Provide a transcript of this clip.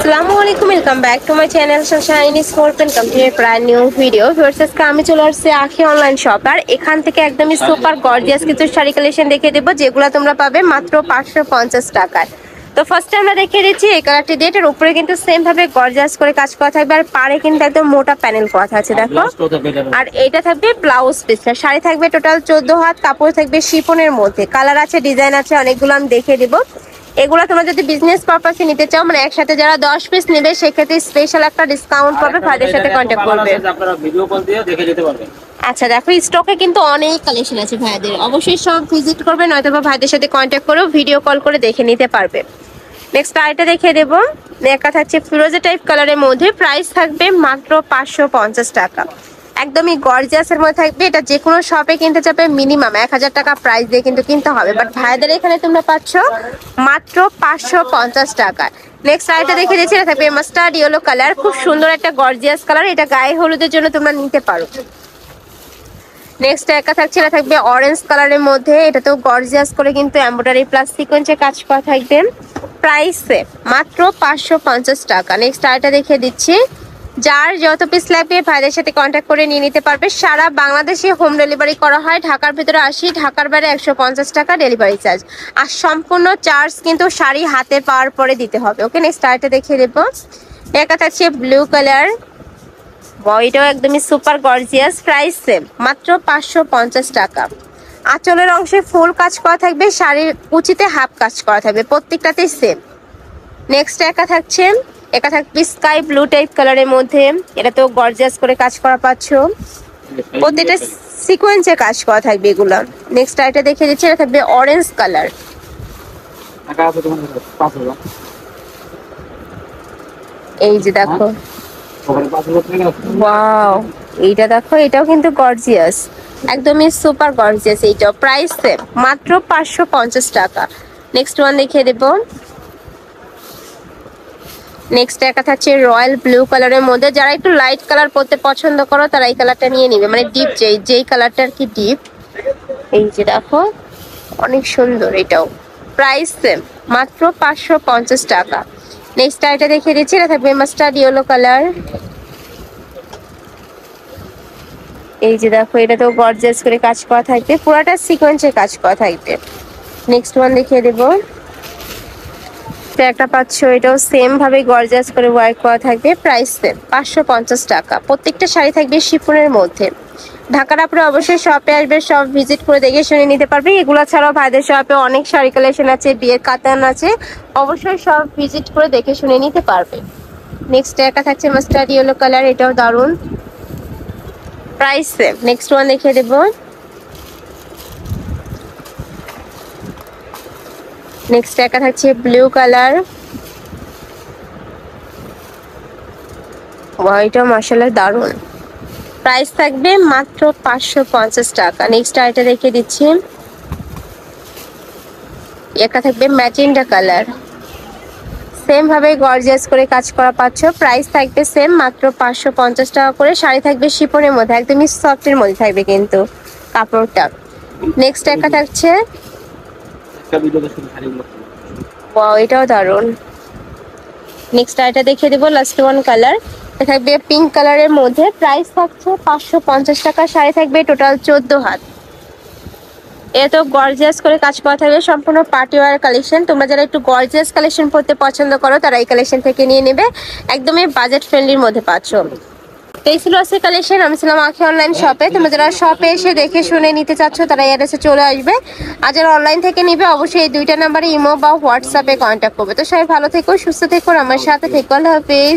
আসসালামুয়ালাইকুম, welcome back to my channel Sunshine is open complete brand new video. Viewers, আমি চলে আসছি আখি online shop. আর এখান থেকে একদমই সুপার গর্জিয়াস কিছু শাড়ি কালেকশন দেখিয়ে দেবো, যেগুলো তোমরা পাবে মাত্র 550 টাকায়। তো ফার্স্টে আমরা দেখিয়ে দিচ্ছি এই কালারটি দিয়ে। এটার উপরে কিন্তু সেম ভাবে গর্জিয়াস করে কাজ করা থাকবে, আর পাড়ে কিন্তু একদম মোটা প্যানেল করা আছে, দেখো। আর এটা থাকবে ব্লাউজ পিসটা। শাড়ি থাকবে টোটাল 14 হাত, কাপড় থাকবে শিফনের মধ্যে। কালার আছে, ডিজাইন আছে অনেকগুলো, আমি দেখিয়ে দেবো। এগুলো তোমরা যদি বিজনেস পারপাসে নিতে চাও, মানে একসাথে যারা 10 পিস নেবে, সেক্ষেত্রে স্পেশাল একটা ডিসকাউন্ট পাবে, ভাইদের সাথে কন্ট্যাক্ট করবে। আপনারা ভিডিও কল দিয়ে দেখে যেতে পারবেন। আচ্ছা দেখো, স্টকে কিন্তু অনেক কালেকশন আছে ভাইদের, অবশ্যই সব ভিজিট করবে, নয়তো বা ভাইদের সাথে কন্ট্যাক্ট করেও ভিডিও কল করে দেখে নিতে পারবে। নেক্সট আইটা দেখিয়ে দেবো। একটা থাকছে ফিরোজা টাইপ কালারের মধ্যে, প্রাইস থাকবে মাত্র 550 টাকা। একদমই গর্জিয়াসের মধ্যে থাকবে। এটা যে কোনো শপে কিনতে যাবে মিনিমাম 1000 টাকা প্রাইস দিয়ে কিন্তু কিনতে হবে, বাট ভাইদের এখানে তোমরা পাচ্ছ মাত্র 550 টাকা। নেক্সট আইটা দেখে দিচ্ছি, এটা থাকবে মাস্টার্ড ইয়েলো কালার, খুব সুন্দর একটা গর্জিয়াস কালার। এটা গায়ে হলুদের জন্য তোমরা নিতে পারো। নেক্সট একটা থাকছে, এটা থাকবে অরেঞ্জ কালারের মধ্যে। এটা তো গর্জিয়াস করে কিন্তু এমব্রয়ডারি প্লাস সিকোয়েন্সে কাজ করা থাকবে, প্রাইসে মাত্র 550 টাকা। নেক্সট আইটা দেখিয়ে দিচ্ছি। যার যত পিস লাগবে ভাইদের সাথে কন্ট্যাক্ট করে নিয়ে নিতে পারবে। সারা বাংলাদেশে হোম ডেলিভারি করা হয়, ঢাকার ভিতরে 80, ঢাকার বাইরে 150 টাকা ডেলিভারি চার্জ। আর সম্পূর্ণ চার্জ কিন্তু শাড়ি হাতে পাওয়ার পরে দিতে হবে। ওকে, নেক্সট আইটা দেখিয়ে দেবো। একটা থাকছে ব্লু কালার, এটাও একদমই সুপার গর্জিয়াস, প্রাইস সেম মাত্র 550 টাকা। আঁচলের অংশে ফুল কাজ করা থাকবে, শাড়ির কুচিতে হাফ কাজ করা থাকবে, প্রত্যেকটাতেই সেম। নেক্সট একা থাকছে, একা থাকবে স্কাই ব্লু টাইপ কালারের মধ্যে। এটা তো গর্জিয়াস করে কাজ করা পাচ্ছ, প্রত্যেকটা সিকোয়েন্সে কাজ করা থাকবে এগুলো। নেক্সট আইটা দেখিয়ে দিচ্ছি, এটা থাকবে অরেঞ্জ কালার। এই যে দেখো, ওয়াও, এইটা দেখো, এটাও কিন্তু গর্জিয়াস, একদমই সুপার গর্জিয়াস। এইটাও প্রাইস সেম মাত্র 550 টাকা। নেক্সট ওয়ান দেখিয়ে দেব। নেক্সট একটা থাকছে রয়্যাল ব্লু কালারের মধ্যে। যারা একটু লাইট কালার পরতে পছন্দ করো তারা এই কালারটা নিয়ে নিবে, মানে ডিপ যেই কালারটা আর কি ডিপ। এই যে দেখো, অনেক সুন্দর। এটাও প্রাইস সেম মাত্র 550 টাকা। নেক্সট আইটা দেখিয়ে দিচ্ছি, এটা থাকবে মাস্টার্ড ইয়েলো কালার। এই যে দেখো, এটা তো গর্জিয়াস করে কাজ করা থাকবে, পুরাটা সিকোয়েন্সে কাজ করা থাকবে। নেক্সট ওয়ান দেখিয়ে দেবো। একটা পাচ্ছ, এটাও সেম ভাবে গর্জিয়াস করে ওয়ার্ক করা থাকবে, প্রাইস সেম 550 টাকা। প্রত্যেকটা শাড়ি থাকবে শিফনের মধ্যে। ঢাকার আপনি অবশ্যই শপে আসবে, সব ভিজিট করে দেখে শুনে নিতে পারবে। এগুলো ছাড়াও ভাইদের শপে অনেক শাড়ি কালেকশন আছে, বিয়ের কাতান আছে, অবশ্যই সব ভিজিট করে দেখে শুনে নিতে পারবে। নেক্সট একটা থাকছে মাস্টার্ড ইয়েলো কালার, এটাও দারুণ, প্রাইস সেম। নেক্সট ওয়ান দেখিয়ে দেবো। নেক্সট একটা থাকছে ব্লু কালার, এটা মাশাআল্লাহ দারুণ, প্রাইস থাকবে মাত্র 550 টাকা। নেক্সট আইটা দেখিয়ে দিচ্ছি, একটা থাকবে ম্যাজেন্ডা কালার, সেম ভাবে গর্জিয়াস করে কাজ করা পাচ্ছ, প্রাইস থাকবে সেম মাত্র 550 টাকা করে। শাড়ি থাকবে শিফনের মধ্যে, একদমই সফটের মধ্যে থাকবে কিন্তু কাপড়টা। নেক্সট একটা থাকছে, এটাও দারুণ। নেক্সট আইটা দেখিয়ে দেবো, লাস্ট ওয়ান কালার, এটা থাকবে পিঙ্ক কালারের মধ্যে, প্রাইস থাকছে 550 টাকা। শাড়ি থাকবে টোটাল 14 হাত। এটা তো গর্জিয়াস করে কাজ করা থাকবে, সম্পূর্ণ পার্টি ওয়্যার কালেকশন। তোমরা যারা একটু গর্জিয়াস কালেকশন পড়তে পছন্দ করো তারা এই কালেকশন থেকে নিয়ে নেবে, একদমই বাজেট ফ্রেন্ডলির মধ্যে পাচ্ছ। এই ছিল আজকে কালেকশন। আমি ছিলাম আখি অনলাইন শপে। তোমরা যারা শপে এসে দেখে শুনে নিতে চাচ্ছ তারা এই অ্যাড্রেসে চলে আসবে, আর যারা অনলাইন থেকে নিবে অবশ্যই এই দুইটা নাম্বারে ইমো বা হোয়াটসঅ্যাপে কন্ট্যাক্ট করবে। তো সবাই ভালো থেকো, সুস্থ থেকো, আমার সাথে থেকো। আল্লাহ হাফেজ।